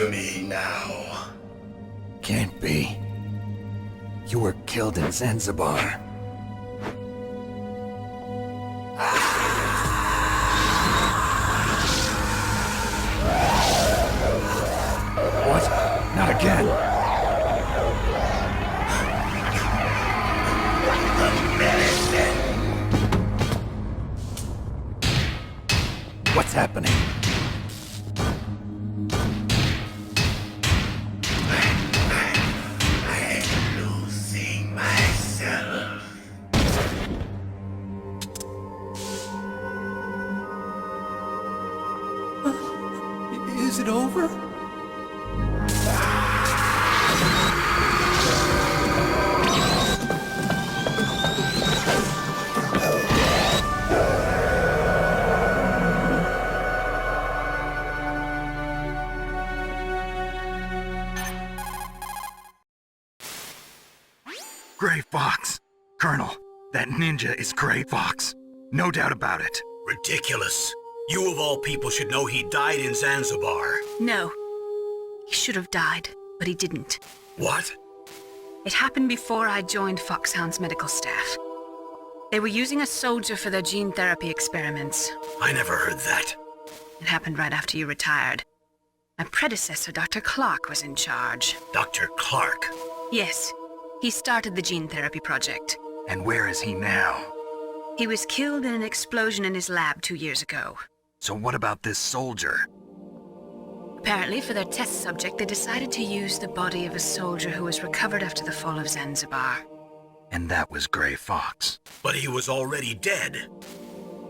Answer me now. Can't be. You were killed in Zanzibar. What? Not again. What's happening? I'm losing myself. Is it over? Gray Fox. Colonel, that ninja is Gray Fox. No doubt about it. Ridiculous. You of all people should know he died in Zanzibar. No. He should have died, but he didn't. What? It happened before I joined Foxhound's medical staff. They were using a soldier for their gene therapy experiments. I never heard that. It happened right after you retired. My predecessor, Dr. Clark, was in charge. Dr. Clark. Yes, he started the gene therapy project. And where is he now? He was killed in an explosion in his lab 2 years ago. So what about this soldier? Apparently, for their test subject, they decided to use the body of a soldier who was recovered after the fall of Zanzibar. And that was Gray Fox. But he was already dead.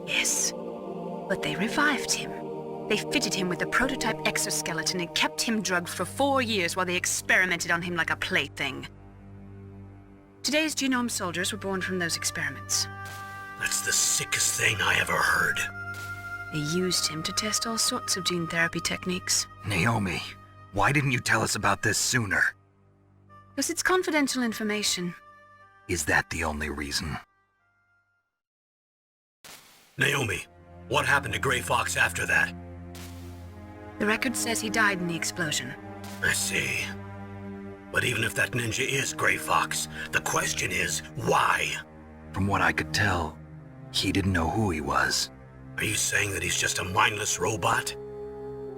Yes, but they revived him. They fitted him with a prototype exoskeleton and kept him drugged for 4 years while they experimented on him like a plaything. Today's genome soldiers were born from those experiments. That's the sickest thing I ever heard. They used him to test all sorts of gene therapy techniques. Naomi, why didn't you tell us about this sooner? Because it's confidential information. Is that the only reason? Naomi, what happened to Gray Fox after that? The record says he died in the explosion. I see. But even if that ninja is Gray Fox, the question is, why? From what I could tell, he didn't know who he was. Are you saying that he's just a mindless robot?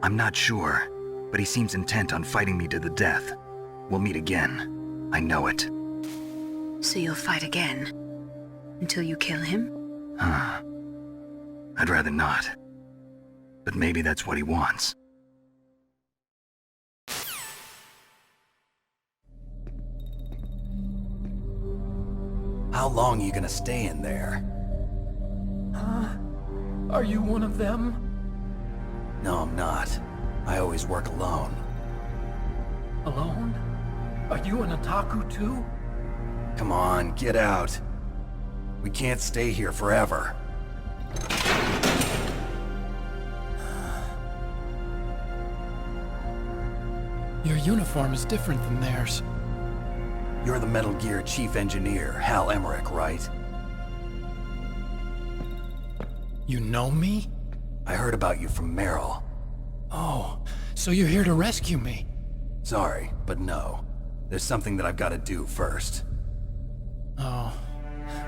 I'm not sure, but he seems intent on fighting me to the death. We'll meet again. I know it. So you'll fight again? Until you kill him? Huh. I'd rather not. But maybe that's what he wants. How long are you gonna stay in there? Are you one of them? No, I'm not. I always work alone. Alone? Are you an otaku too? Come on, get out. We can't stay here forever. Your uniform is different than theirs. You're the Metal Gear Chief Engineer, Hal Emmerich, right? You know me? I heard about you from Meryl. Oh, so you're here to rescue me? Sorry, but no. There's something that I've got to do first. Oh,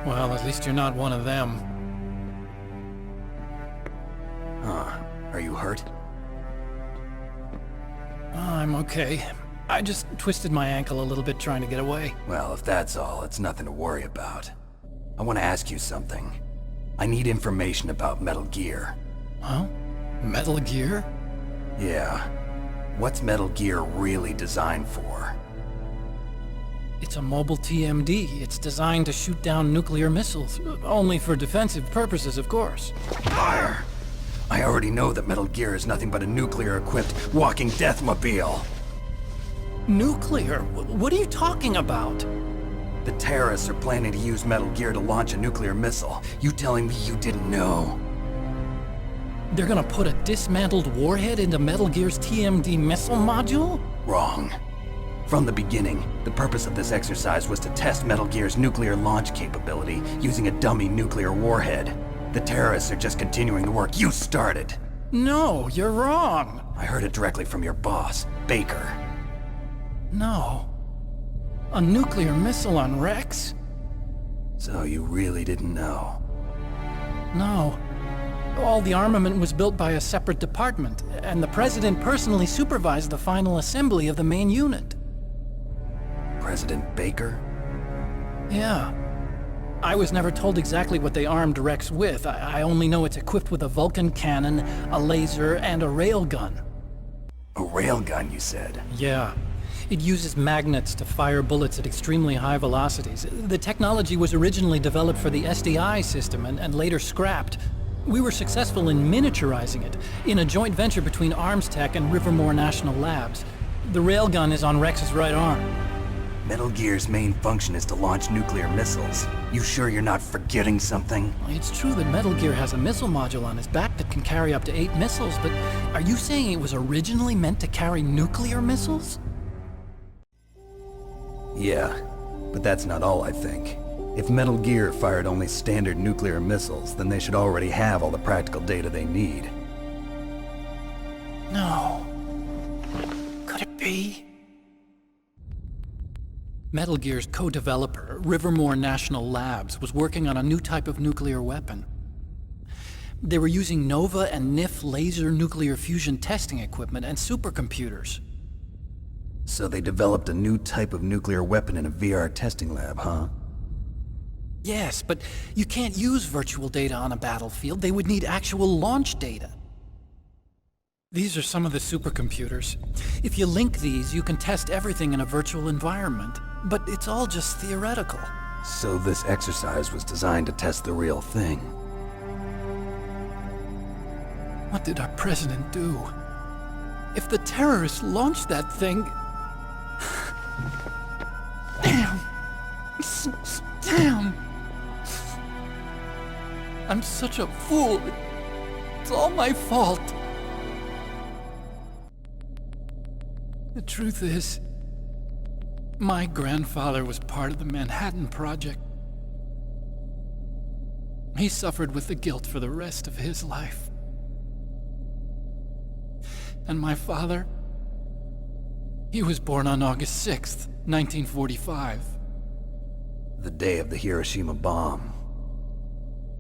well, at least you're not one of them. Huh. Are you hurt? I'm okay. I just twisted my ankle a little bit trying to get away. Well, if that's all, it's nothing to worry about. I want to ask you something. I need information about Metal Gear. Huh? Metal Gear? Yeah. What's Metal Gear really designed for? It's a mobile TMD. It's designed to shoot down nuclear missiles. Only for defensive purposes, of course. Fire! I already know that Metal Gear is nothing but a nuclear-equipped walking deathmobile. Nuclear? What are you talking about? The terrorists are planning to use Metal Gear to launch a nuclear missile. You telling me you didn't know? They're gonna put a dismantled warhead into Metal Gear's TMD missile module? Wrong. From the beginning, the purpose of this exercise was to test Metal Gear's nuclear launch capability using a dummy nuclear warhead. The terrorists are just continuing the work you started. No, you're wrong. I heard it directly from your boss, Baker. No. A nuclear missile on Rex? So you really didn't know? No. All the armament was built by a separate department, and the President personally supervised the final assembly of the main unit. President Baker? Yeah. I was never told exactly what they armed Rex with. I only know it's equipped with a Vulcan cannon, a laser, and a railgun. A railgun, you said? Yeah. It uses magnets to fire bullets at extremely high velocities. The technology was originally developed for the SDI system and later scrapped. We were successful in miniaturizing it, in a joint venture between Arms Tech and Rivermore National Labs. The railgun is on Rex's right arm. Metal Gear's main function is to launch nuclear missiles. You sure you're not forgetting something? It's true that Metal Gear has a missile module on his back that can carry up to 8 missiles, but are you saying it was originally meant to carry nuclear missiles? Yeah, but that's not all, I think. If Metal Gear fired only standard nuclear missiles, then they should already have all the practical data they need. No. Could it be? Metal Gear's co-developer, Rivermore National Labs, was working on a new type of nuclear weapon. They were using NOVA and NIF laser nuclear fusion testing equipment and supercomputers. So they developed a new type of nuclear weapon in a VR testing lab, huh? Yes, but you can't use virtual data on a battlefield. They would need actual launch data. These are some of the supercomputers. If you link these, you can test everything in a virtual environment. But it's all just theoretical. So this exercise was designed to test the real thing. What did our president do? If the terrorists launched that thing... Damn! Damn! I'm such a fool. It's all my fault. The truth is, my grandfather was part of the Manhattan Project. He suffered with the guilt for the rest of his life. And my father, he was born on August 6th, 1945. The day of the Hiroshima bomb.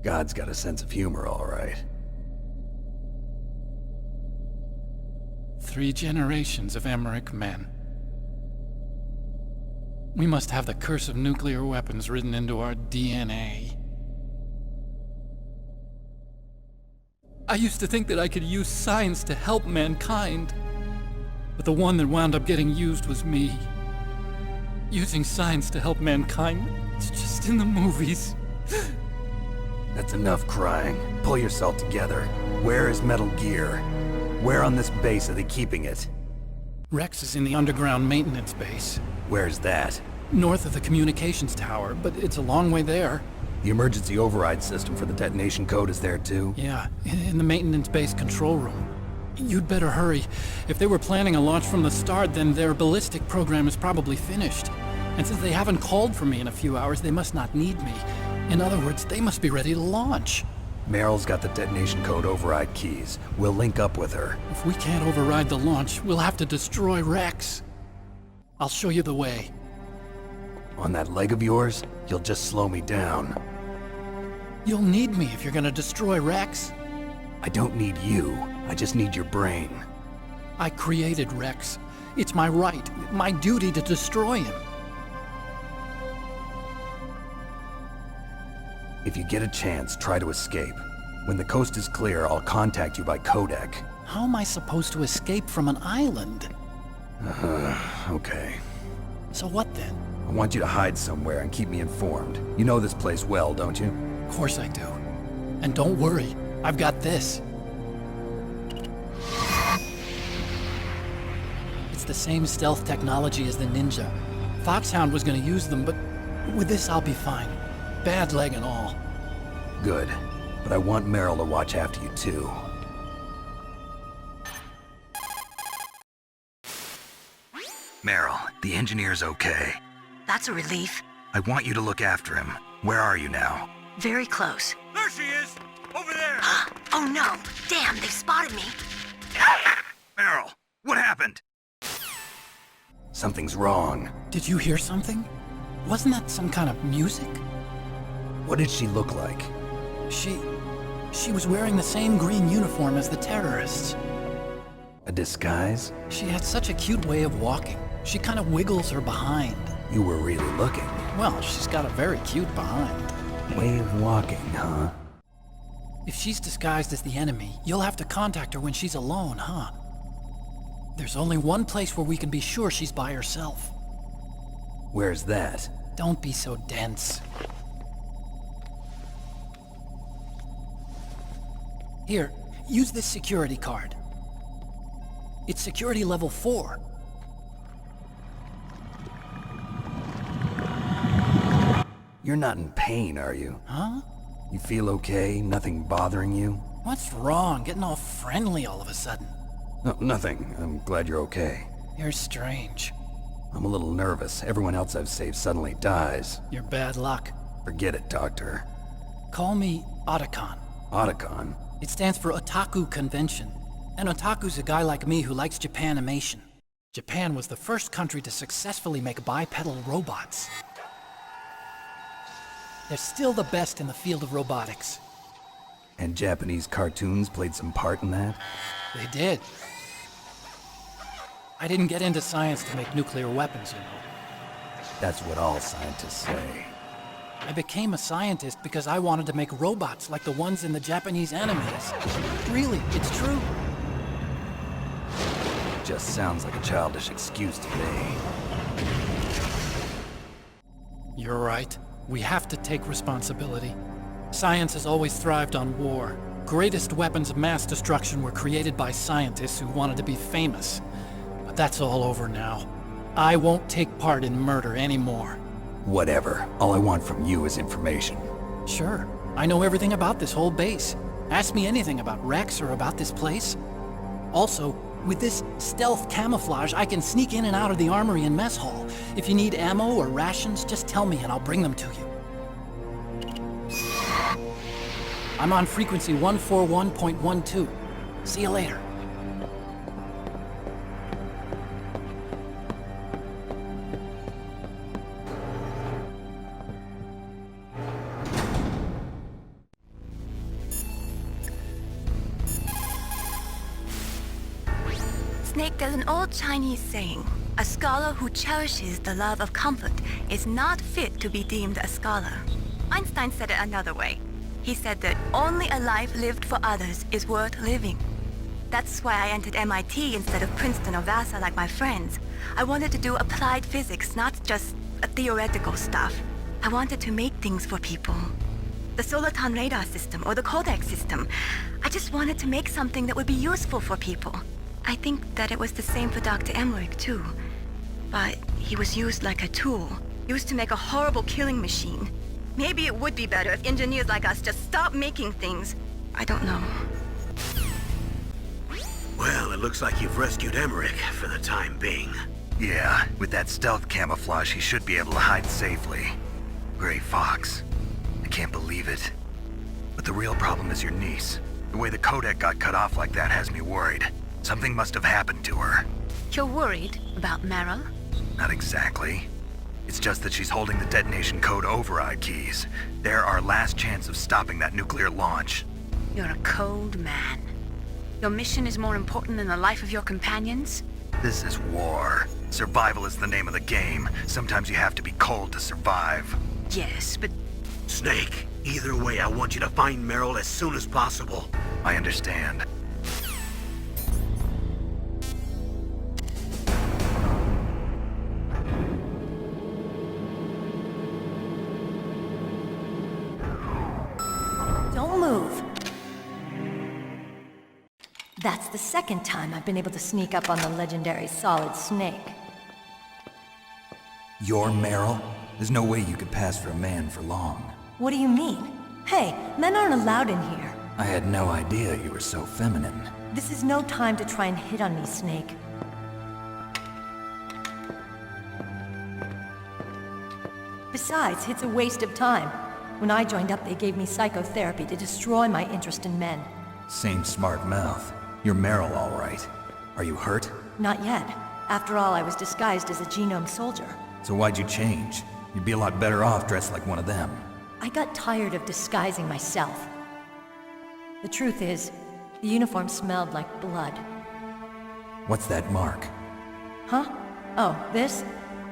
God's got a sense of humor, all right. 3 generations of Emmerich men. We must have the curse of nuclear weapons written into our DNA. I used to think that I could use science to help mankind. But the one that wound up getting used was me. Using science to help mankind, it's just in the movies. That's enough crying. Pull yourself together. Where is Metal Gear? Where on this base are they keeping it? Rex is in the underground maintenance base. Where's that? North of the communications tower, but it's a long way there. The emergency override system for the detonation code is there too? Yeah, in the maintenance base control room. You'd better hurry. If they were planning a launch from the start, then their ballistic program is probably finished. And since they haven't called for me in a few hours, they must not need me. In other words, they must be ready to launch. Meryl's got the detonation code override keys. We'll link up with her. If we can't override the launch, we'll have to destroy Rex. I'll show you the way. On that leg of yours, you'll just slow me down. You'll need me if you're gonna destroy Rex. I don't need you. I just need your brain. I created Rex. It's my right, my duty to destroy him. If you get a chance, try to escape. When the coast is clear, I'll contact you by codec. How am I supposed to escape from an island? Okay. So what then? I want you to hide somewhere and keep me informed. You know this place well, don't you? Of course I do. And don't worry, I've got this. It's the same stealth technology as the Ninja. Foxhound was gonna use them, but with this I'll be fine. Bad leg and all. Good. But I want Meryl to watch after you too. Meryl, the engineer's okay. That's a relief. I want you to look after him. Where are you now? Very close. There she is! Over there! Oh no! Damn, they've spotted me! Meryl, what happened? Something's wrong. Did you hear something? Wasn't that some kind of music? What did she look like? She was wearing the same green uniform as the terrorists. A disguise? She had such a cute way of walking. She kind of wiggles her behind. You were really looking. Well, she's got a very cute behind. Way of walking, huh? If she's disguised as the enemy, you'll have to contact her when she's alone, huh? There's only one place where we can be sure she's by herself. Where's that? Don't be so dense. Here, use this security card. It's security level 4. You're not in pain, are you? Huh? You feel okay? Nothing bothering you? What's wrong? Getting all friendly all of a sudden. No, nothing. I'm glad you're okay. You're strange. I'm a little nervous. Everyone else I've saved suddenly dies. You're bad luck. Forget it, Doctor. Call me Otacon. Otacon? It stands for Otaku Convention. And otaku's a guy like me who likes Japanimation. Japan was the first country to successfully make bipedal robots. They're still the best in the field of robotics. And Japanese cartoons played some part in that? They did. I didn't get into science to make nuclear weapons, you know. That's what all scientists say. I became a scientist because I wanted to make robots like the ones in the Japanese animes. Really, it's true. Just sounds like a childish excuse to me. You're right. We have to take responsibility. Science has always thrived on war. Greatest weapons of mass destruction were created by scientists who wanted to be famous. But that's all over now. I won't take part in murder anymore. Whatever. All I want from you is information. Sure. I know everything about this whole base. Ask me anything about Rex or about this place. Also, with this stealth camouflage, I can sneak in and out of the armory and mess hall. If you need ammo or rations, just tell me and I'll bring them to you. I'm on frequency 141.12. See you later. Snake, there's an old Chinese saying, a scholar who cherishes the love of comfort is not fit to be deemed a scholar. Einstein said it another way. He said that only a life lived for others is worth living. That's why I entered MIT instead of Princeton or Vassar like my friends. I wanted to do applied physics, not just theoretical stuff. I wanted to make things for people. The Soliton radar system or the Kodak system. I just wanted to make something that would be useful for people. I think that it was the same for Dr. Emmerich, too. But he was used like a tool, used to make a horrible killing machine. Maybe it would be better if engineers like us just stopped making things. I don't know. Well, it looks like you've rescued Emmerich for the time being. Yeah, with that stealth camouflage, he should be able to hide safely. Gray Fox. I can't believe it. But the real problem is your niece. The way the codec got cut off like that has me worried. Something must have happened to her. You're worried about Meryl? Not exactly. It's just that she's holding the detonation code override keys. They're our last chance of stopping that nuclear launch. You're a cold man. Your mission is more important than the life of your companions? This is war. Survival is the name of the game. Sometimes you have to be cold to survive. Yes, but Snake, either way, I want you to find Meryl as soon as possible. I understand. Don't move. That's the second time I've been able to sneak up on the legendary Solid Snake. You're Meryl? There's no way you could pass for a man for long. What do you mean? Hey, men aren't allowed in here. I had no idea you were so feminine. This is no time to try and hit on me, Snake. Besides, it's a waste of time. When I joined up, they gave me psychotherapy to destroy my interest in men. Same smart mouth. You're Meryl, all right. Are you hurt? Not yet. After all, I was disguised as a genome soldier. So why'd you change? You'd be a lot better off dressed like one of them. I got tired of disguising myself. The truth is, the uniform smelled like blood. What's that mark? Huh? Oh, this?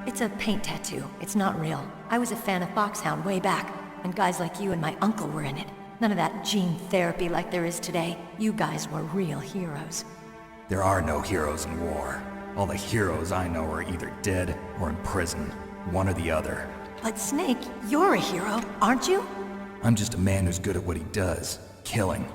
It's a paint tattoo. It's not real. I was a fan of Foxhound way back, and guys like you and my uncle were in it. None of that gene therapy like there is today. You guys were real heroes. There are no heroes in war. All the heroes I know are either dead or in prison. One or the other. But Snake, you're a hero, aren't you? I'm just a man who's good at what he does. Killing.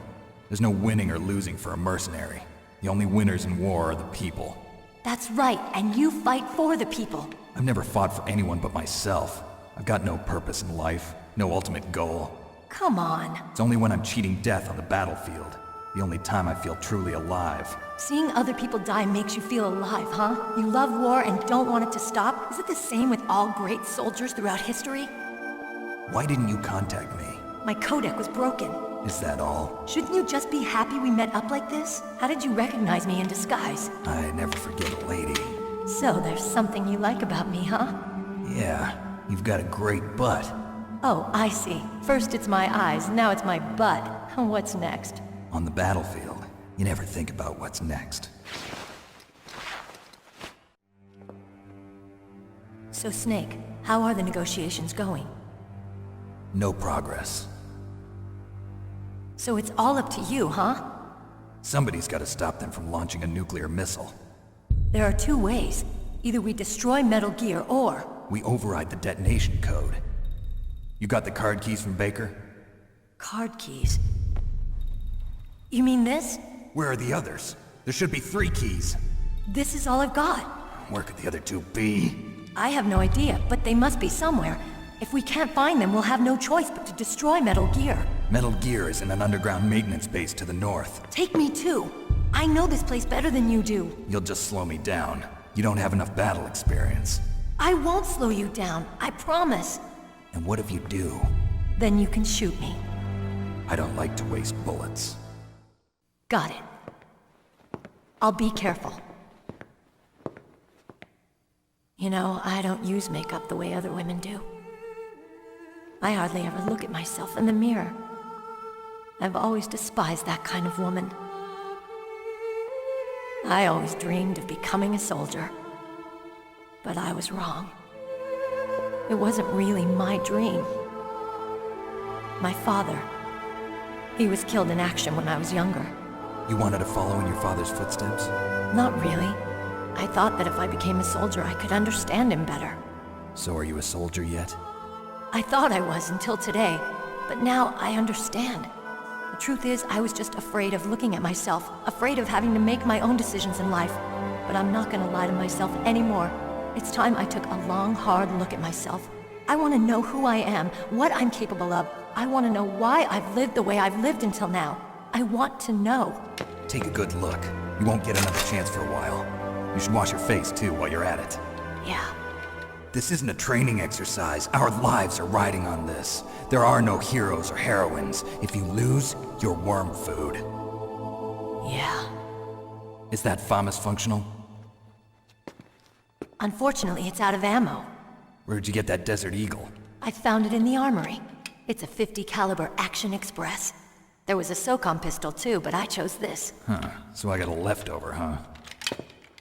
There's no winning or losing for a mercenary. The only winners in war are the people. That's right, and you fight for the people. I've never fought for anyone but myself. I've got no purpose in life, no ultimate goal. Come on. It's only when I'm cheating death on the battlefield. The only time I feel truly alive. Seeing other people die makes you feel alive, huh? You love war and don't want it to stop? Is it the same with all great soldiers throughout history? Why didn't you contact me? My codec was broken. Is that all? Shouldn't you just be happy we met up like this? How did you recognize me in disguise? I never forget a lady. So there's something you like about me, huh? Yeah, you've got a great butt. Oh, I see. First it's my eyes, now it's my butt. What's next? On the battlefield, you never think about what's next. So Snake, how are the negotiations going? No progress. So it's all up to you, huh? Somebody's got to stop them from launching a nuclear missile. There are two ways. Either we destroy Metal Gear, or... We override the detonation code. You got the card keys from Baker? Card keys? You mean this? Where are the others? There should be 3 keys. This is all I've got. Where could the other 2 be? I have no idea, but they must be somewhere. If we can't find them, we'll have no choice but to destroy Metal Gear. Metal Gear is in an underground maintenance base to the north. Take me too. I know this place better than you do. You'll just slow me down. You don't have enough battle experience. I won't slow you down, I promise. And what if you do? Then you can shoot me. I don't like to waste bullets. Got it. I'll be careful. You know, I don't use makeup the way other women do. I hardly ever look at myself in the mirror. I've always despised that kind of woman. I always dreamed of becoming a soldier. But I was wrong. It wasn't really my dream. My father, he was killed in action when I was younger. You wanted to follow in your father's footsteps? Not really. I thought that if I became a soldier, I could understand him better. So are you a soldier yet? I thought I was until today, but now I understand. The truth is, I was just afraid of looking at myself, afraid of having to make my own decisions in life. But I'm not gonna lie to myself anymore. It's time I took a long, hard look at myself. I want to know who I am, what I'm capable of. I want to know why I've lived the way I've lived until now. I want to know. Take a good look. You won't get another chance for a while. You should wash your face, too, while you're at it. Yeah. This isn't a training exercise. Our lives are riding on this. There are no heroes or heroines. If you lose, you're worm food. Yeah. Is that FAMAS functional? Unfortunately, it's out of ammo. Where'd you get that Desert Eagle? I found it in the armory. It's a .50 caliber Action Express. There was a SOCOM pistol too, but I chose this. Huh, so I got a leftover, huh?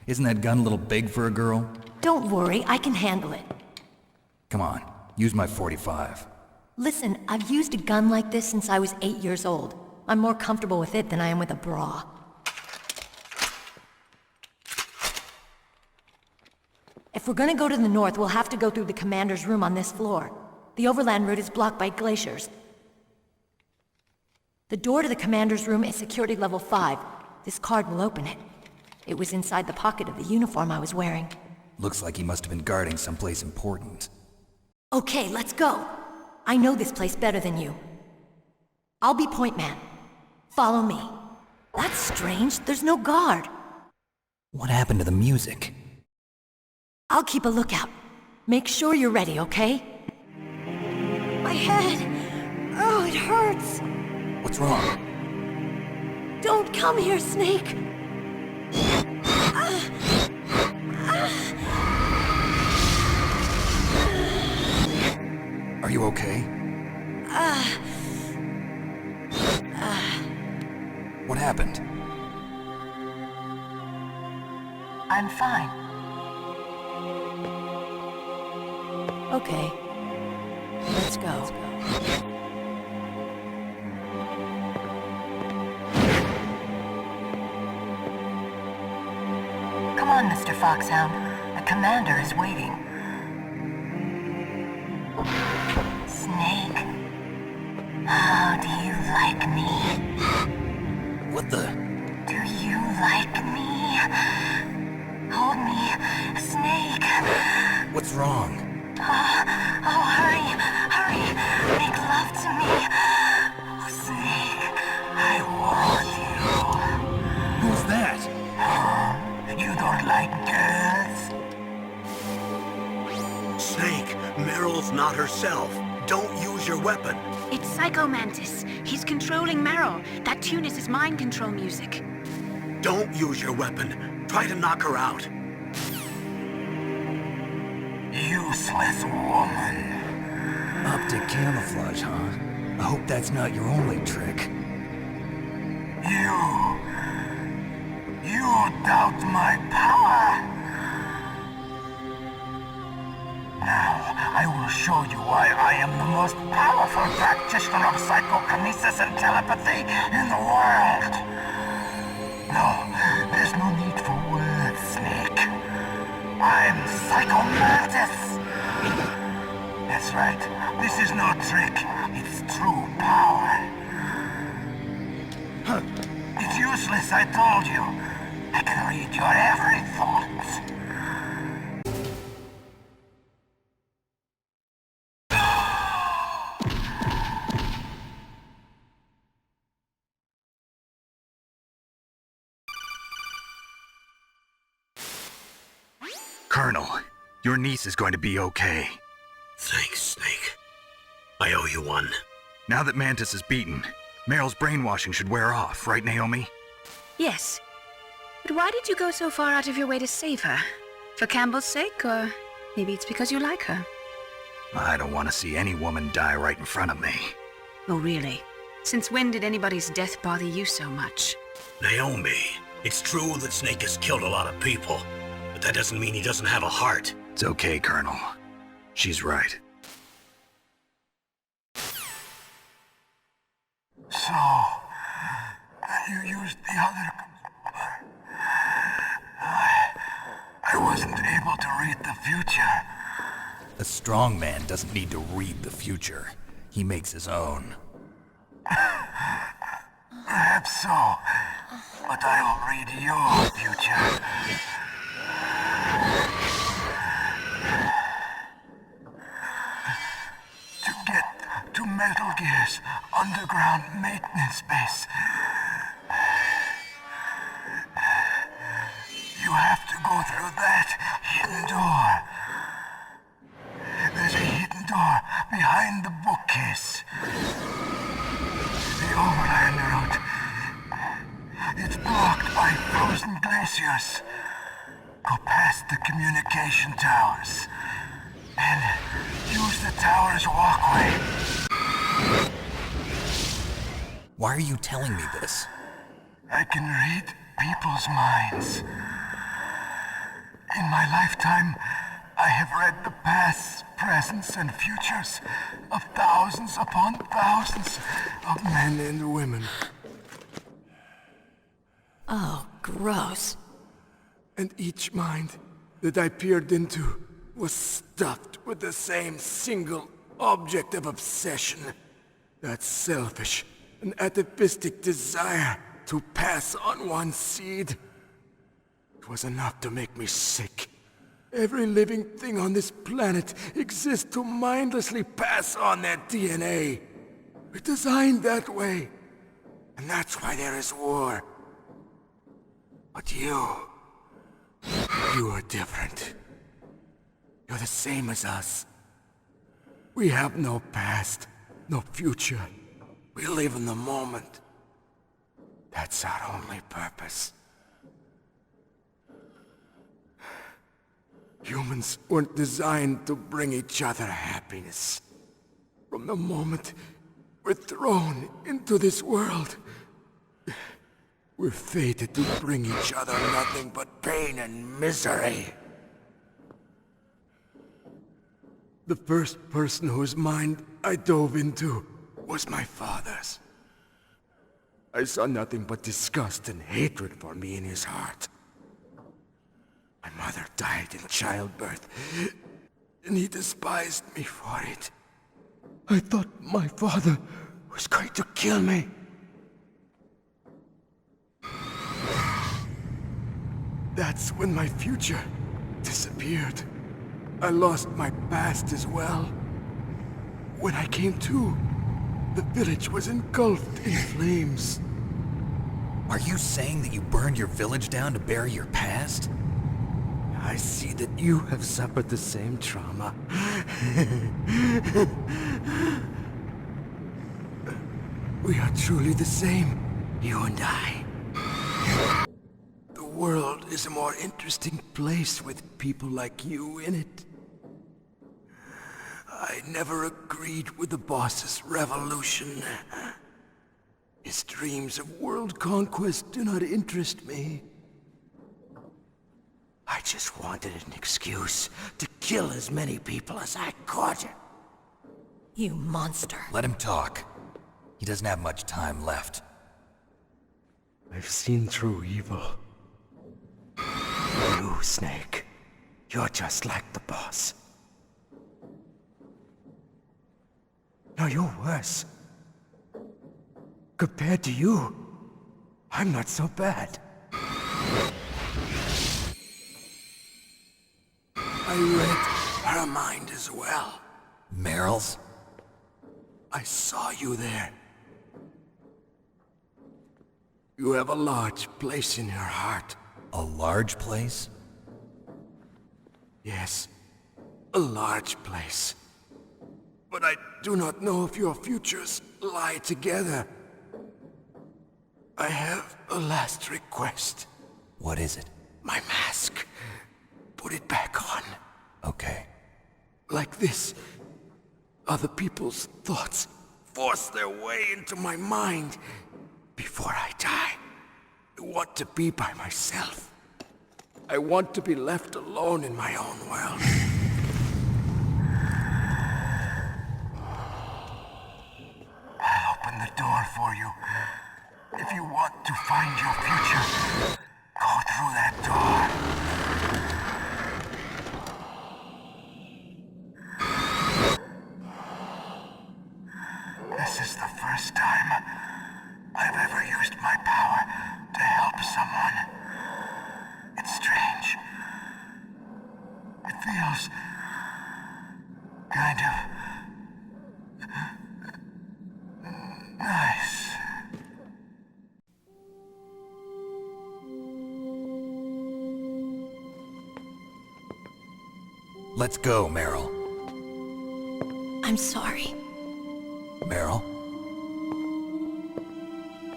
Isn't that gun a little big for a girl? Don't worry, I can handle it. Come on, use my .45. Listen, I've used a gun like this since I was 8 years old. I'm more comfortable with it than I am with a bra. If we're gonna go to the north, we'll have to go through the commander's room on this floor. The overland route is blocked by glaciers. The door to the commander's room is security level 5. This card will open it. It was inside the pocket of the uniform I was wearing. Looks like he must have been guarding someplace important. Okay, let's go. I know this place better than you. I'll be point man. Follow me. That's strange. There's no guard. What happened to the music? I'll keep a lookout. Make sure you're ready, okay? My head! Oh, it hurts! What's wrong? Don't come here, Snake! Are you okay? What happened? I'm fine. Okay. Let's go. Come on, Mr. Foxhound. The commander is waiting. Snake, how do you like me? What the? Do you like me? Hold me, Snake. What's wrong? Oh, hurry, hurry. Make love to me. Oh, Snake, I want Who's that? you. You don't like girls? Snake, Meryl's not herself. Don't use your weapon. It's Psycho Mantis. He's controlling Meryl. That tune is his mind control music. Don't use your weapon. Try to knock her out. Useless woman. Optic camouflage, huh? I hope that's not your only trick. You doubt my power? Now, I will show you why I am the most powerful practitioner of psychokinesis and telepathy in the world. No, there's no need for words, Snake. I'm Psycho Mantis. That's right. This is no trick. It's true power. It's useless, I told you. I can read your every thought. Colonel, your niece is going to be okay. Thanks, Snake. I owe you one. Now that Mantis is beaten, Meryl's brainwashing should wear off, right, Naomi? Yes. But why did you go so far out of your way to save her? For Campbell's sake, or maybe it's because you like her? I don't want to see any woman die right in front of me. Oh, really? Since when did anybody's death bother you so much? Naomi, it's true that Snake has killed a lot of people, but that doesn't mean he doesn't have a heart. It's okay, Colonel. She's right. So, you used the other... I wasn't able to read the future. A strong man doesn't need to read the future. He makes his own. Perhaps so, but I'll read your future. To get to Metal Gear's underground maintenance base, you have to go through that hidden door. There's a hidden door behind the bookcase. The overland route. It's blocked by frozen glaciers. Go past the communication towers. And use the tower's walkway. Why are you telling me this? I can read people's minds. In my lifetime, I have read the pasts, presents, and futures of thousands upon thousands of men and women. Oh, gross. And each mind that I peered into was stuffed with the same single object of obsession. That selfish and atavistic desire to pass on one's seed. It was enough to make me sick. Every living thing on this planet exists to mindlessly pass on their DNA. We're designed that way. And that's why there is war. But you are different. You're the same as us. We have no past, no future. We live in the moment. That's our only purpose. Humans weren't designed to bring each other happiness. From the moment we're thrown into this world, we're fated to bring each other nothing but pain and misery. The first person whose mind I dove into was my father's. I saw nothing but disgust and hatred for me in his heart. My mother died in childbirth, and he despised me for it. I thought my father was going to kill me. That's when my future disappeared. I lost my past as well. When I came to, the village was engulfed in flames. Are you saying that you burned your village down to bury your past? I see that you have suffered the same trauma. We are truly the same, you and I. The world is a more interesting place with people like you in it. I never agreed with the boss's revolution. His dreams of world conquest do not interest me. I just wanted an excuse to kill as many people as I could. You monster. Let him talk. He doesn't have much time left. I've seen through evil. You, Snake, you're just like the boss. No, you're worse. Compared to you, I'm not so bad. I read her mind as well. Meryl's? I saw you there. You have a large place in her heart. A large place? Yes, a large place. But I do not know if your futures lie together. I have a last request. What is it? My mask. Put it back on. Okay. Like this, other people's thoughts force their way into my mind. Before I die, I want to be by myself. I want to be left alone in my own world. I'll open the door for you. If you want to find your future, go through that door. This is the first time I've ever used my power to help someone. It's strange. It feels kind of nice. Let's go, Meryl. I'm sorry. Meryl?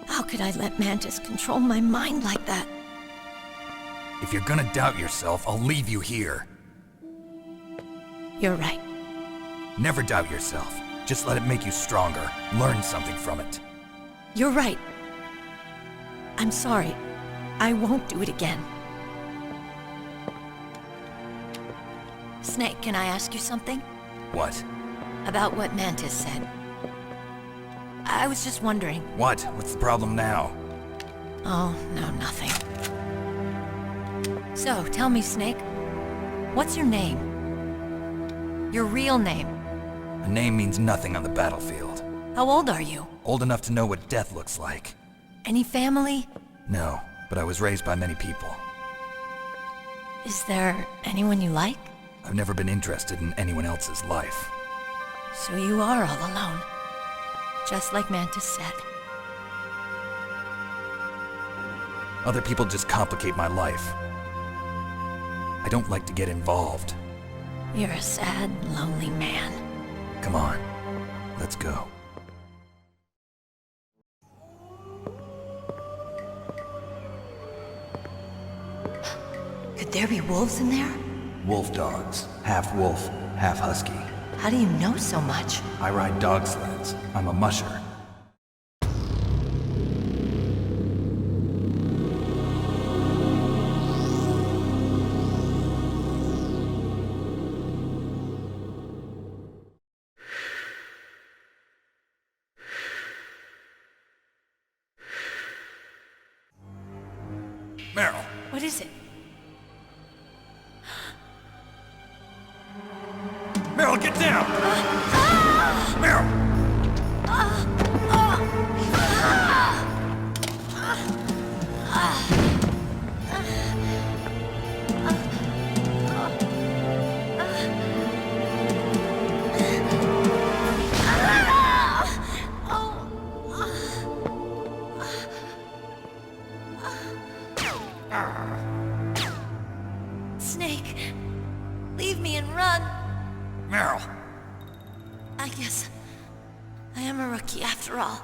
How could I let Mantis control my mind like that? If you're gonna doubt yourself, I'll leave you here. You're right. Never doubt yourself. Just let it make you stronger. Learn something from it. You're right. I'm sorry. I won't do it again. Snake, can I ask you something? What? About what Mantis said. I was just wondering. What? What's the problem now? Oh, no, nothing. So, tell me, Snake. What's your name? Your real name? A name means nothing on the battlefield. How old are you? Old enough to know what death looks like. Any family? No, but I was raised by many people. Is there anyone you like? I've never been interested in anyone else's life. So you are all alone. Just like Mantis said. Other people just complicate my life. I don't like to get involved. You're a sad, lonely man. Come on, let's go. there be wolves in there? Wolf dogs. Half wolf, half husky. How do you know so much? I ride dog sleds. I'm a musher. Meryl, What is it? Meryl, get down! Meryl! Snake, leave me and run. Meryl! I guess I am a rookie after all.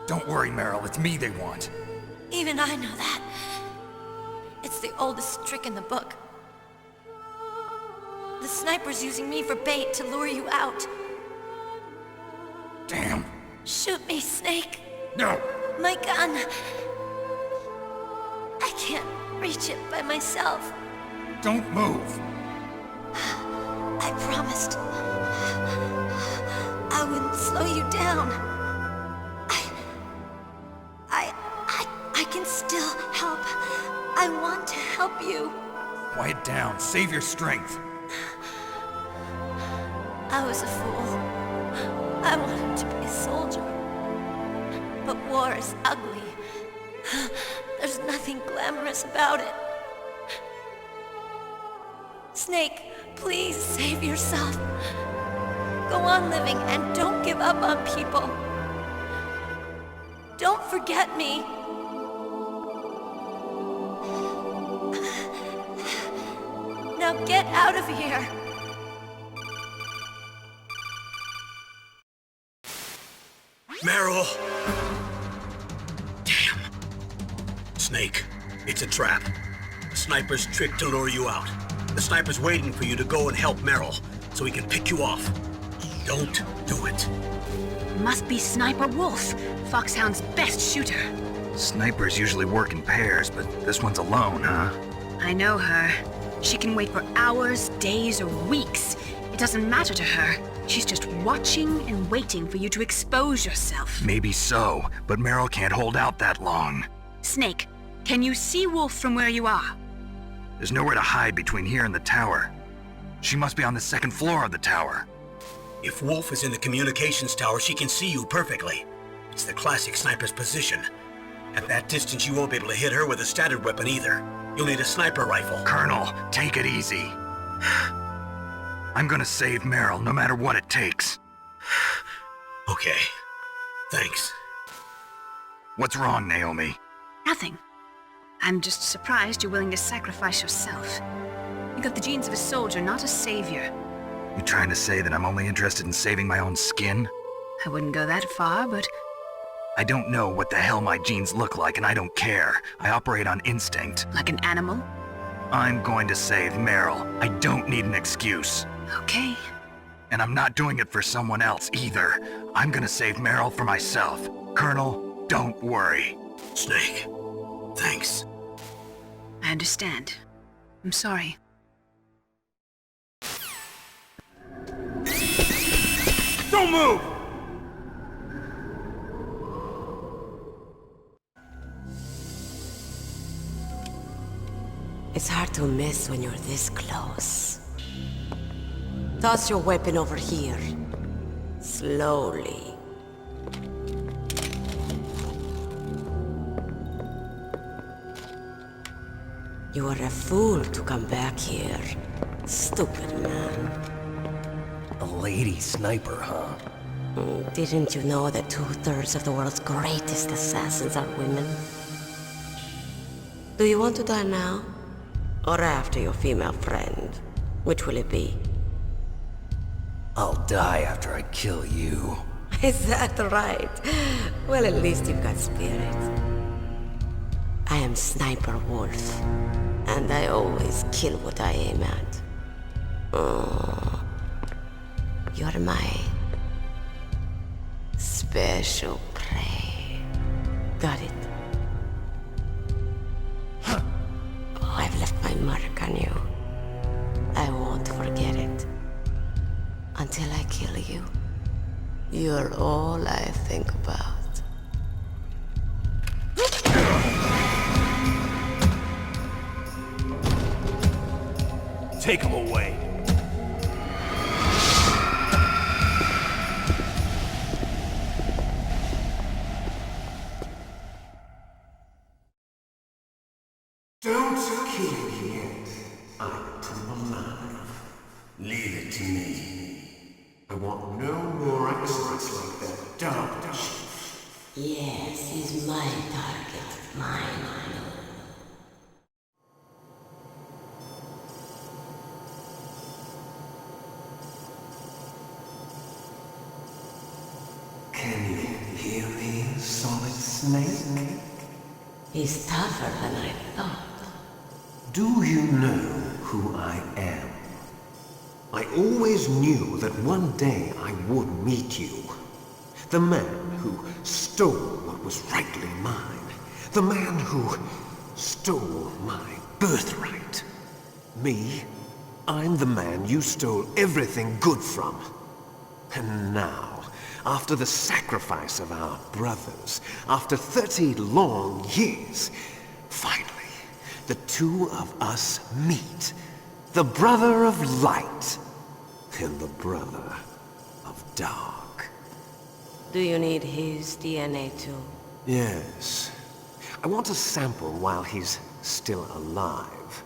Don't worry, Meryl. It's me they want. Even I know that. It's the oldest trick in the book. The sniper's using me for bait to lure you out. Damn. Shoot me, Snake. No! My gun. I can't reach it by myself. Don't move! I promised. I wouldn't slow you down. I can still help. I want to help you. Quiet down. Save your strength. I was a fool. I wanted to be a soldier. But war is ugly. There's nothing glamorous about it. Snake, please save yourself. Go on living and don't give up on people. Don't forget me. Now get out of here. Meryl! Damn. Snake, it's a trap. The sniper's trick to lure you out. The sniper's waiting for you to go and help Meryl, so he can pick you off. Don't do it. Must be Sniper Wolf, Foxhound's best shooter. Snipers usually work in pairs, but this one's alone, huh? I know her. She can wait for hours, days, or weeks. It doesn't matter to her. She's just watching and waiting for you to expose yourself. Maybe so, but Meryl can't hold out that long. Snake, can you see Wolf from where you are? There's nowhere to hide between here and the tower. She must be on the second floor of the tower. If Wolf is in the communications tower, she can see you perfectly. It's the classic sniper's position. At that distance, you won't be able to hit her with a standard weapon either. You'll need a sniper rifle. Colonel, take it easy. I'm gonna save Meryl no matter what it takes. Okay. Thanks. What's wrong, Naomi? Nothing. I'm just surprised you're willing to sacrifice yourself. You got the genes of a soldier, not a savior. You trying to say that I'm only interested in saving my own skin? I wouldn't go that far, but I don't know what the hell my genes look like, and I don't care. I operate on instinct. like an animal? I'm going to save Meryl. I don't need an excuse. Okay. And I'm not doing it for someone else either. I'm gonna save Meryl for myself. Colonel, don't worry. Snake. Thanks. I understand. I'm sorry. Don't move! It's hard to miss when you're this close. Toss your weapon over here. Slowly. You are a fool to come back here. Stupid man. A lady sniper, huh? Didn't you know that 2/3 of the world's greatest assassins are women? Do you want to die now? Or after your female friend? Which will it be? I'll die after I kill you. Is that right? Well, at least you've got spirit. I am Sniper Wolf. And I always kill what I aim at. Oh, you're my special prey. Got it. Oh, I've left my mark on you. I won't forget it. Until I kill you. You're all I think about. Take him away. Don't kill me yet. I'm too alive. Leave it to me. I want no more accidents like that, don't you? Yes, he's my target. Mine. Can you hear me, Solid Snake? He's tougher than I thought. Do you know who I am? I always knew that one day I would meet you. The man who stole what was rightly mine. The man who stole my birthright. Me? I'm the man you stole everything good from. And now, after the sacrifice of our brothers, after 30 long years, finally, the two of us meet. The brother of light and the brother of dark. Do you need his DNA too? Yes. I want a sample while he's still alive.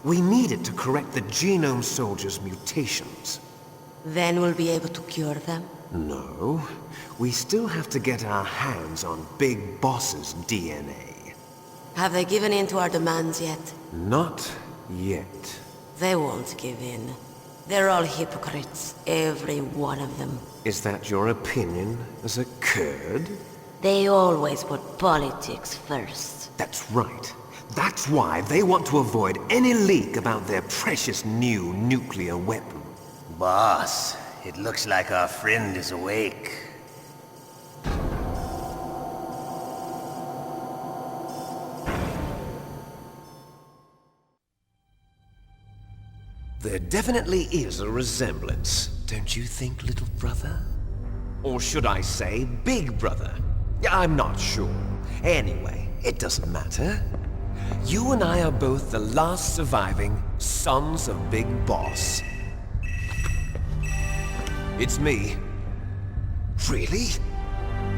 We need it to correct the Genome Soldier's mutations. Then we'll be able to cure them? No. We still have to get our hands on Big Boss's DNA. Have they given in to our demands yet? Not yet. They won't give in. They're all hypocrites, every one of them. Is that your opinion as a Kurd? They always put politics first. That's right. That's why they want to avoid any leak about their precious new nuclear weapon. Boss, it looks like our friend is awake. There definitely is a resemblance, don't you think, little brother? Or should I say, big brother? I'm not sure. Anyway, it doesn't matter. You and I are both the last surviving sons of Big Boss. It's me. Really?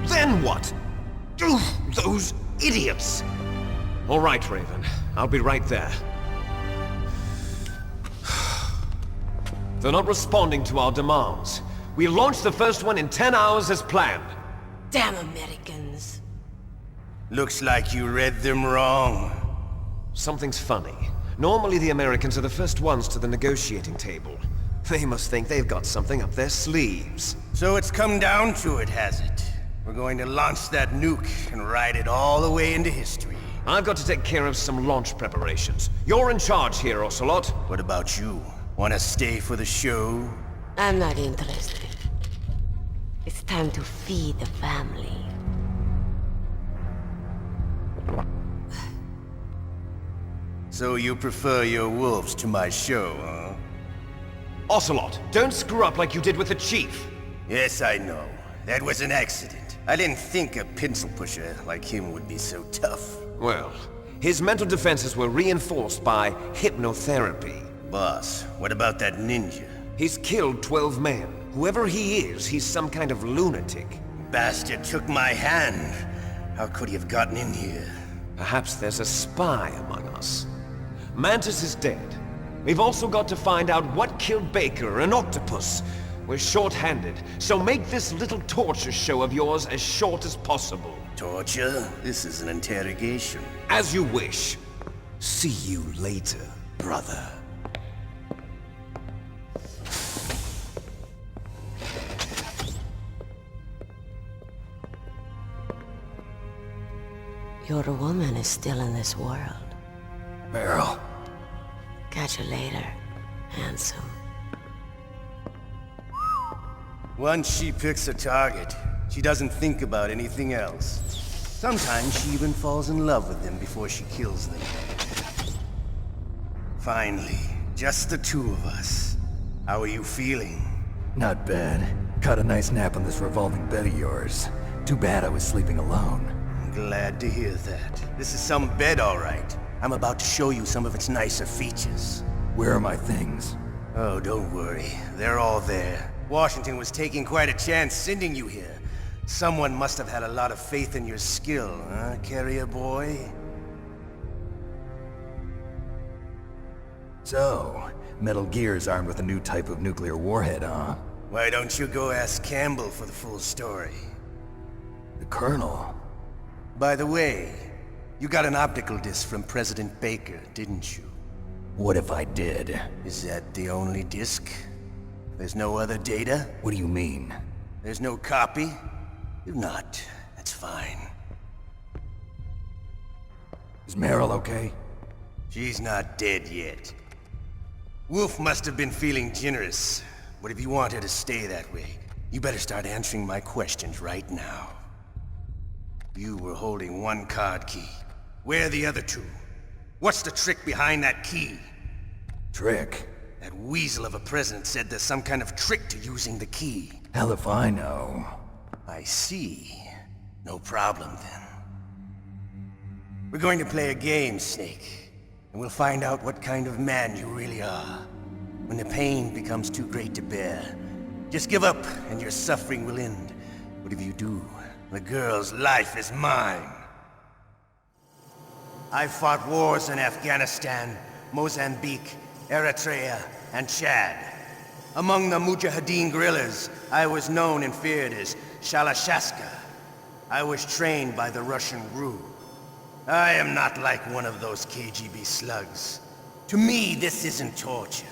Then what? Those idiots! All right, Raven. I'll be right there. They're not responding to our demands. We launched the first one in 10 hours as planned. Damn Americans. Looks like you read them wrong. Something's funny. Normally the Americans are the first ones to the negotiating table. They must think they've got something up their sleeves. So it's come down to it, has it? We're going to launch that nuke and ride it all the way into history. I've got to take care of some launch preparations. You're in charge here, Ocelot. What about you? Wanna stay for the show? I'm not interested. It's time to feed the family. So you prefer your wolves to my show, huh? Ocelot, don't screw up like you did with the Chief. Yes, I know. That was an accident. I didn't think a pencil pusher like him would be so tough. Well, his mental defenses were reinforced by hypnotherapy. Boss, what about that ninja? He's killed 12 men. Whoever he is, he's some kind of lunatic. Bastard took my hand. How could he have gotten in here? Perhaps there's a spy among us. Mantis is dead. We've also got to find out what killed Baker and Octopus. We're short-handed, so make this little torture show of yours as short as possible. Torture? This is an interrogation. As you wish. See you later, brother. Your woman is still in this world. Meryl, Catch you later, handsome. Once she picks a target, she doesn't think about anything else. Sometimes she even falls in love with them before she kills them. Finally, just the two of us. How are you feeling? Not bad. Caught a nice nap on this revolving bed of yours. Too bad I was sleeping alone. I'm glad to hear that. This is some bed, all right. I'm about to show you some of its nicer features. Where are my things? Oh, don't worry. They're all there. Washington was taking quite a chance sending you here. Someone must have had a lot of faith in your skill, huh, carrier boy? So, Metal Gear's armed with a new type of nuclear warhead, huh? Why don't you go ask Campbell for the full story? The Colonel? By the way, you got an optical disc from President Baker, didn't you? What if I did? Is that the only disc? There's no other data? What do you mean? There's no copy? If not, that's fine. Is Meryl okay? She's not dead yet. Wolf must have been feeling generous. But if you want her to stay that way, you better start answering my questions right now. You were holding one card key. Where are the other two? What's the trick behind that key? Trick? That weasel of a president said there's some kind of trick to using the key. Hell if I know. I see. No problem then. We're going to play a game, Snake. And we'll find out what kind of man you really are. When the pain becomes too great to bear, just give up and your suffering will end. But if you do, the girl's life is mine. I fought wars in Afghanistan, Mozambique, Eritrea, and Chad. Among the Mujahideen guerrillas, I was known and feared as Shalashaska. I was trained by the Russian GRU. I am not like one of those KGB slugs. To me, this isn't torture.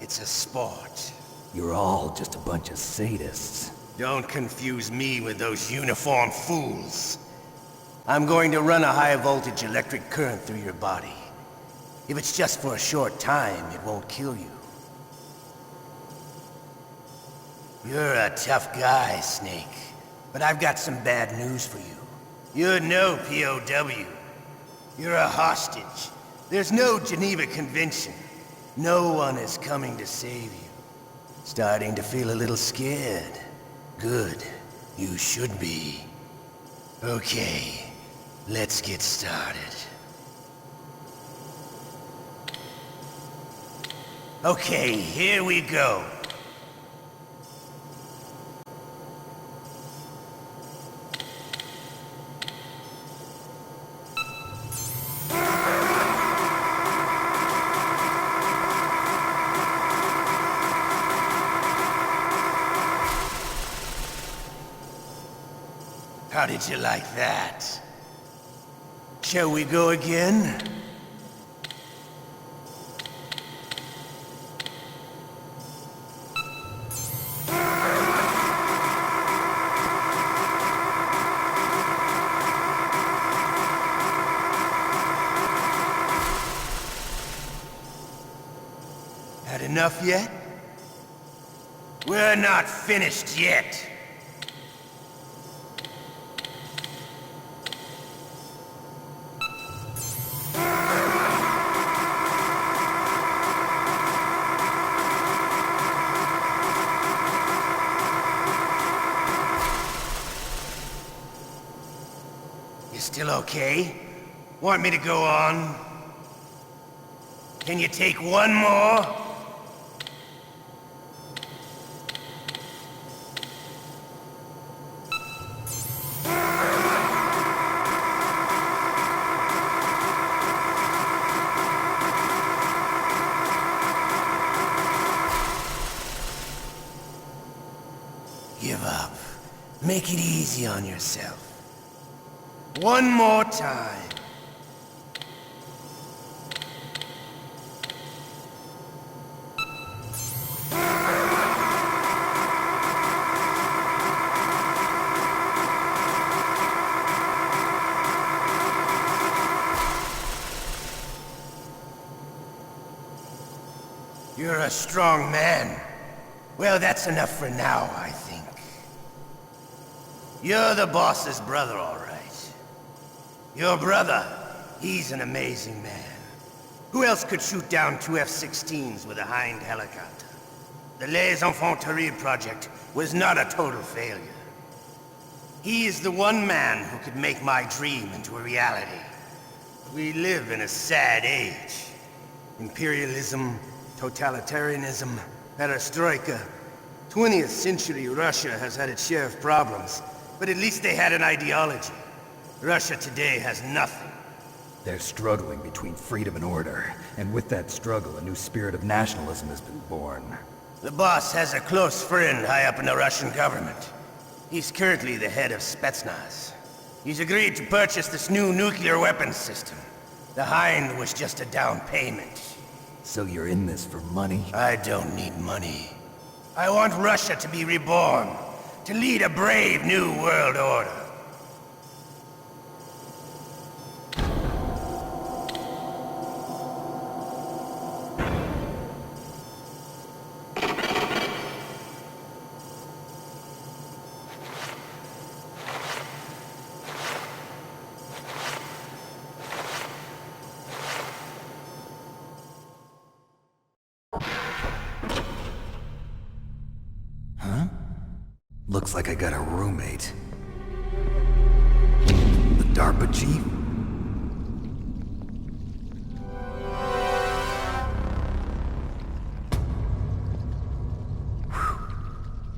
It's a sport. You're all just a bunch of sadists. Don't confuse me with those uniformed fools. I'm going to run a high-voltage electric current through your body. If it's just for a short time, it won't kill you. You're a tough guy, Snake. But I've got some bad news for you. You're no POW. You're a hostage. There's no Geneva Convention. No one is coming to save you. Starting to feel a little scared. Good. You should be. Okay, let's get started. Okay, here we go. How did you like that? Shall we go again? Had enough yet? We're not finished yet. You still okay? Want me to go on? Can you take one more? Give up. Make it easy on yourself. One more time. a strong man. Well, that's enough for now, I think. You're the boss's brother, all right. Your brother, he's an amazing man. Who else could shoot down 2 F-16s with a Hind helicopter? The Les Enfants Terribles project was not a total failure. He is the one man who could make my dream into a reality. We live in a sad age. Imperialism, totalitarianism, perestroika. 20th century Russia has had its share of problems, but at least they had an ideology. Russia today has nothing. They're struggling between freedom and order, and with that struggle, a new spirit of nationalism has been born. The boss has a close friend high up in the Russian government. He's currently the head of Spetsnaz. He's agreed to purchase this new nuclear weapons system. The Hind was just a down payment. So you're in this for money? I don't need money. I want Russia to be reborn, to lead a brave new world order. Looks like I got a roommate. The DARPA chief? Whew.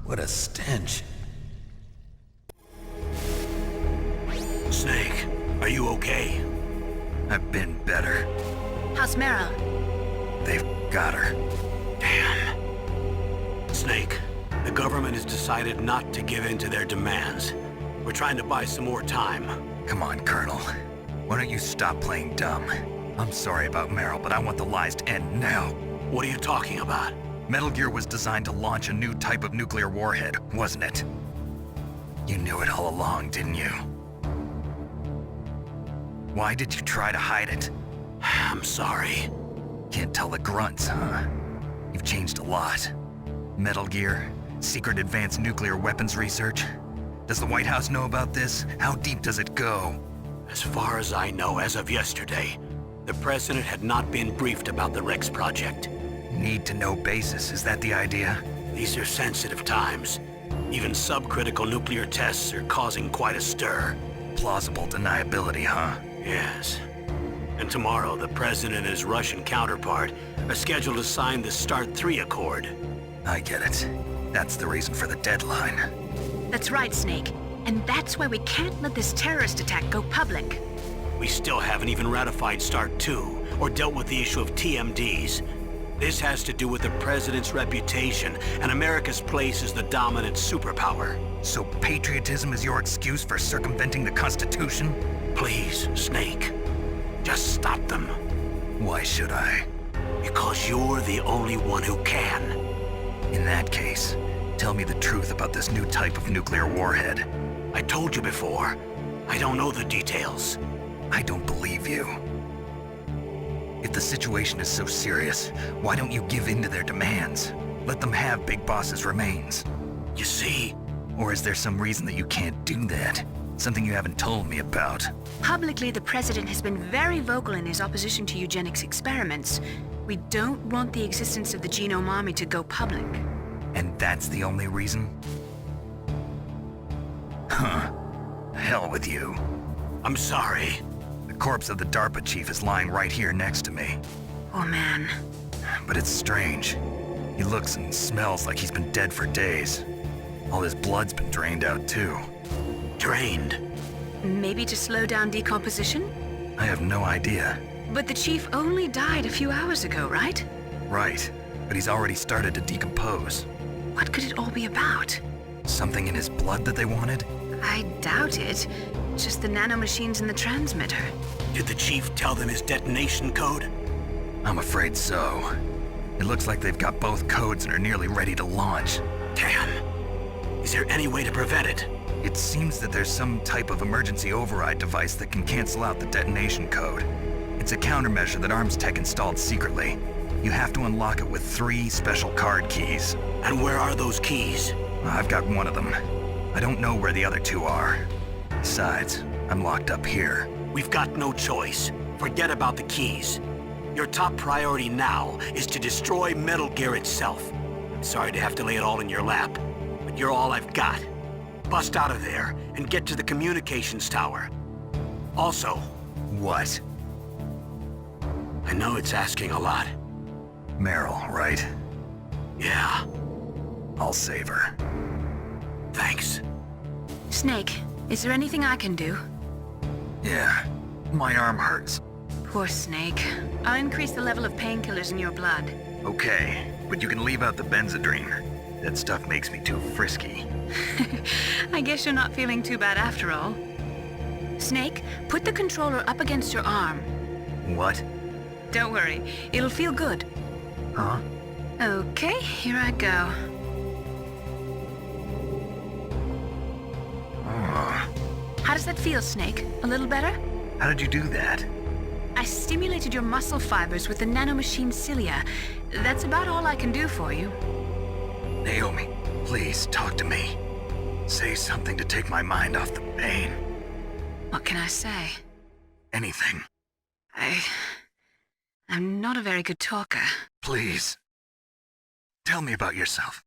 What a stench. Snake, are you okay? I've been better. How's Meryl? They've got her. Damn. Snake, the government has decided not to give in to their demands. We're trying to buy some more time. Come on, Colonel. Why don't you stop playing dumb? I'm sorry about Meryl, but I want the lies to end now. What are you talking about? Metal Gear was designed to launch a new type of nuclear warhead, wasn't it? You knew it all along, didn't you? Why did you try to hide it? I'm sorry. Can't tell the grunts, huh? You've changed a lot. Metal Gear, secret advanced nuclear weapons research. Does the White House know about this? How deep does it go? As far as I know, as of yesterday, the President had not been briefed about the Rex project. Need-to-know basis, is that the idea? These are sensitive times. Even subcritical nuclear tests are causing quite a stir. Plausible deniability, huh? Yes. And tomorrow, the President and his Russian counterpart are scheduled to sign the START 3 Accord. I get it. That's the reason for the deadline. That's right, Snake. And that's why we can't let this terrorist attack go public. We still haven't even ratified START 2 or dealt with the issue of TMDs. This has to do with the President's reputation and America's place as the dominant superpower. So patriotism is your excuse for circumventing the Constitution? Please, Snake. Just stop them. Why should I? Because you're the only one who can. In that case, tell me the truth about this new type of nuclear warhead. I told you before. I don't know the details. I don't believe you. If the situation is so serious, why don't you give in to their demands? Let them have Big Boss's remains. You see? Or is there some reason that you can't do that? Something you haven't told me about. Publicly, the President has been very vocal in his opposition to eugenics experiments. We don't want the existence of the Genome Army to go public. And that's the only reason? Huh. Hell with you. I'm sorry. The corpse of the DARPA chief is lying right here next to me. Oh, man. But it's strange. He looks and smells like he's been dead for days. All his blood's been drained out, too. Drained? Maybe to slow down decomposition? I have no idea. But the chief only died a few hours ago, right? Right, but he's already started to decompose. What could it all be about? Something in his blood that they wanted? I doubt it. Just the nanomachines in the transmitter. Did the chief tell them his detonation code? I'm afraid so. It looks like they've got both codes and are nearly ready to launch. Damn. Is there any way to prevent it? It seems that there's some type of emergency override device that can cancel out the detonation code. It's a countermeasure that Arms Tech installed secretly. You have to unlock it with 3 special card keys. And where are those keys? I've got one of them. I don't know where the other 2 are. Besides, I'm locked up here. We've got no choice. Forget about the keys. Your top priority now is to destroy Metal Gear itself. I'm sorry to have to lay it all in your lap, but you're all I've got. Bust out of there and get to the communications tower. Also, What? I know it's asking a lot. Meryl, right? Yeah, I'll save her. thanks. Snake, is there anything I can do? Yeah, my arm hurts. Poor Snake. I'll increase the level of painkillers in your blood. Okay, but you can leave out the Benzedrine. That stuff makes me too frisky. I guess you're not feeling too bad after all. Snake, put the controller up against your arm. What? Don't worry, it'll feel good. Huh? Okay, here I go. How does that feel, Snake? A little better? How did you do that? I stimulated your muscle fibers with the nanomachine cilia. That's about all I can do for you. Naomi, please talk to me. Say something to take my mind off the pain. What can I say? Anything. I'm not a very good talker. Please. Tell me about yourself.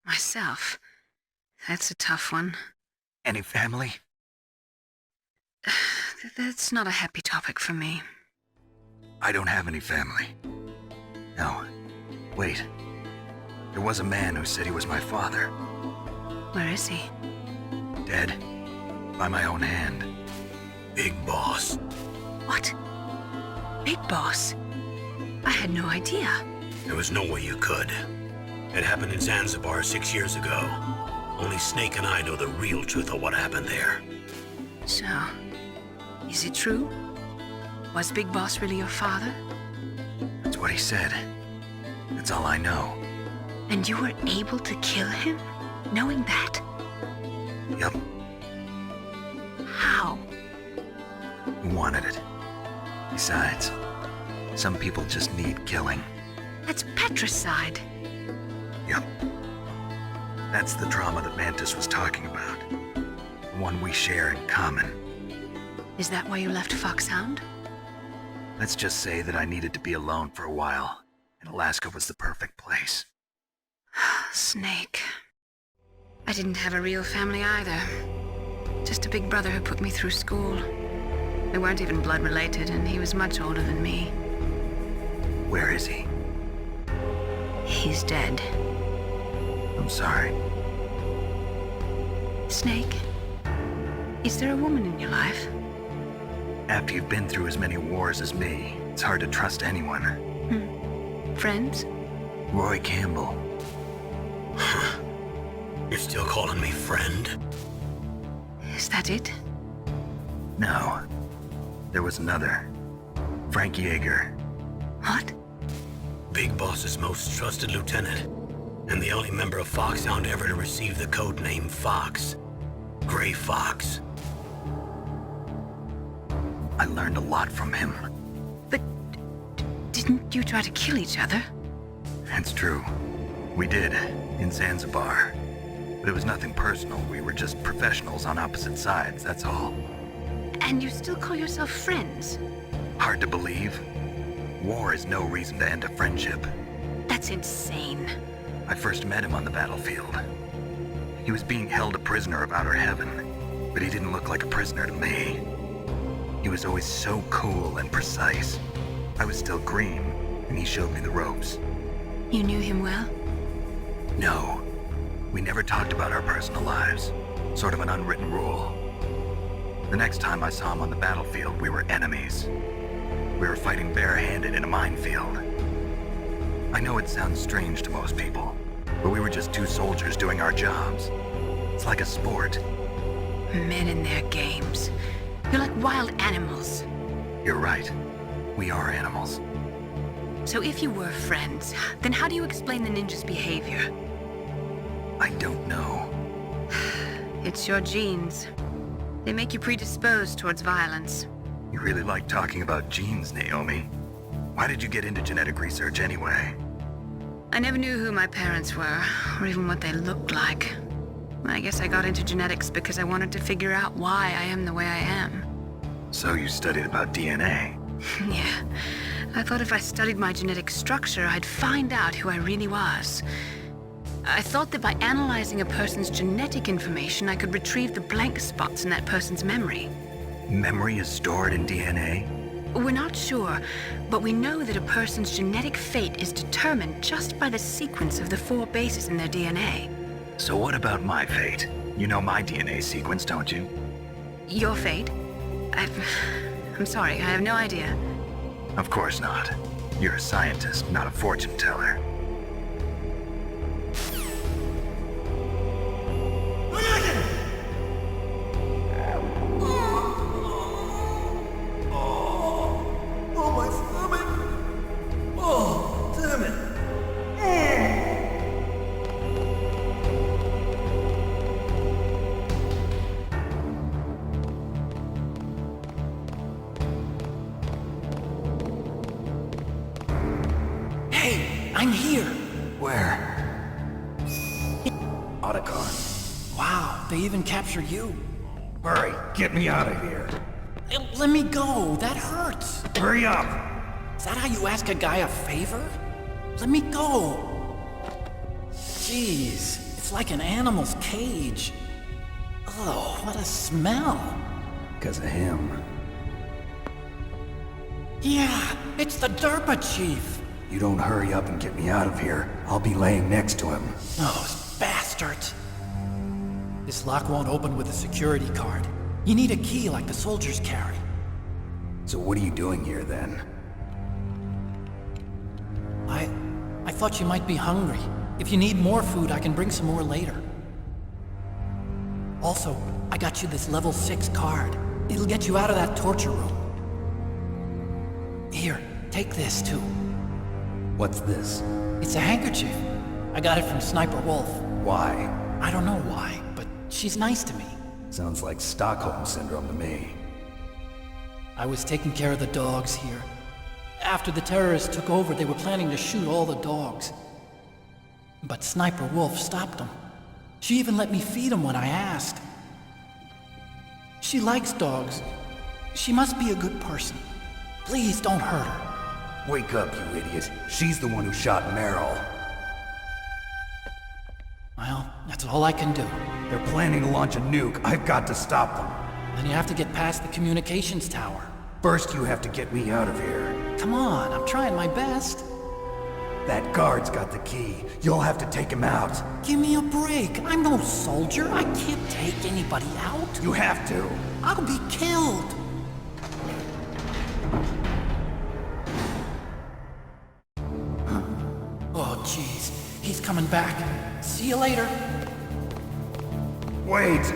Myself. That's a tough one. Any family? That's not a happy topic for me. I don't have any family. No. Wait. There was a man who said he was my father. Where is he? Dead. By my own hand. Big Boss. What? Big Boss? I had no idea. There was no way you could. It happened in Zanzibar 6 years ago. Only Snake and I know the real truth of what happened there. So, is it true? Was Big Boss really your father? That's what he said. That's all I know. And you were able to kill him, knowing that? Yup. How? He wanted it. Besides, some people just need killing. That's patricide. Yup. That's the trauma that Mantis was talking about. The one we share in common. Is that why you left Foxhound? Let's just say that I needed to be alone for a while, and Alaska was the perfect place. Snake. I didn't have a real family either. Just a big brother who put me through school. We weren't even blood related, and he was much older than me. Where is he? He's dead. I'm sorry. Snake, is there a woman in your life? After you've been through as many wars as me, it's hard to trust anyone. Friends? Roy Campbell. You're still calling me friend? Is that it? No. There was another. Frank Yeager. What? Big Boss's most trusted lieutenant, and the only member of Foxhound ever to receive the code name Fox. Gray Fox. I learned a lot from him. But didn't you try to kill each other? It's true. We did, in Zanzibar. But it was nothing personal. We were just professionals on opposite sides, that's all. And you still call yourself friends? Hard to believe. War is no reason to end a friendship. That's insane. I first met him on the battlefield. He was being held a prisoner of outer heaven, but he didn't look like a prisoner to me. He was always so cool and precise. I was still green, and he showed me the ropes. You knew him well? No. We never talked about our personal lives. Sort of an unwritten rule. The next time I saw him on the battlefield, we were enemies. We were fighting barehanded in a minefield. I know it sounds strange to most people, but we were just 2 soldiers doing our jobs. It's like a sport. Men and their games. You're like wild animals. You're right. We are animals. So if you were friends, then how do you explain the ninja's behavior? I don't know. It's your genes. They make you predisposed towards violence. You really like talking about genes, Naomi. Why did you get into genetic research anyway? I never knew who my parents were, or even what they looked like. I guess I got into genetics because I wanted to figure out why I am the way I am. So you studied about DNA? Yeah. I thought if I studied my genetic structure, I'd find out who I really was. I thought that by analyzing a person's genetic information, I could retrieve the blank spots in that person's memory. Memory is stored in DNA? We're not sure, but we know that a person's genetic fate is determined just by the sequence of the 4 bases in their DNA. So what about my fate? You know my DNA sequence, don't you? Your fate? I'm sorry, I have no idea. Of course not. You're a scientist, not a fortune teller. Oh, my stomach! Oh, damn it! Hey, I'm here. Where? Otacon. Wow, they even capture you. Hurry, get me out of here. Let me go, that hurts. Hurry up! Is that how you ask a guy a favor? Let me go. Jeez, it's like an animal's cage. Oh, what a smell. Because of him. Yeah, it's the Derpa Chief. You don't hurry up and get me out of here, I'll be laying next to him. Those bastards. This lock won't open with a security card. You need a key like the soldiers carry. So what are you doing here then? I thought you might be hungry. If you need more food, I can bring some more later. Also, I got you this level 6 card. It'll get you out of that torture room. Here, take this too. What's this? It's a handkerchief. I got it from Sniper Wolf. Why? I don't know why, but she's nice to me. Sounds like Stockholm Syndrome to me. I was taking care of the dogs here. After the terrorists took over, they were planning to shoot all the dogs. But Sniper Wolf stopped them. She even let me feed them when I asked. She likes dogs. She must be a good person. Please don't hurt her. Wake up, you idiot. She's the one who shot Meryl. Well, that's all I can do. They're planning to launch a nuke. I've got to stop them. Then you have to get past the communications tower. First, you have to get me out of here. Come on, I'm trying my best. That guard's got the key. You'll have to take him out. Give me a break. I'm no soldier. I can't take anybody out. You have to. I'll be killed. Oh, jeez. He's coming back. See you later. Wait!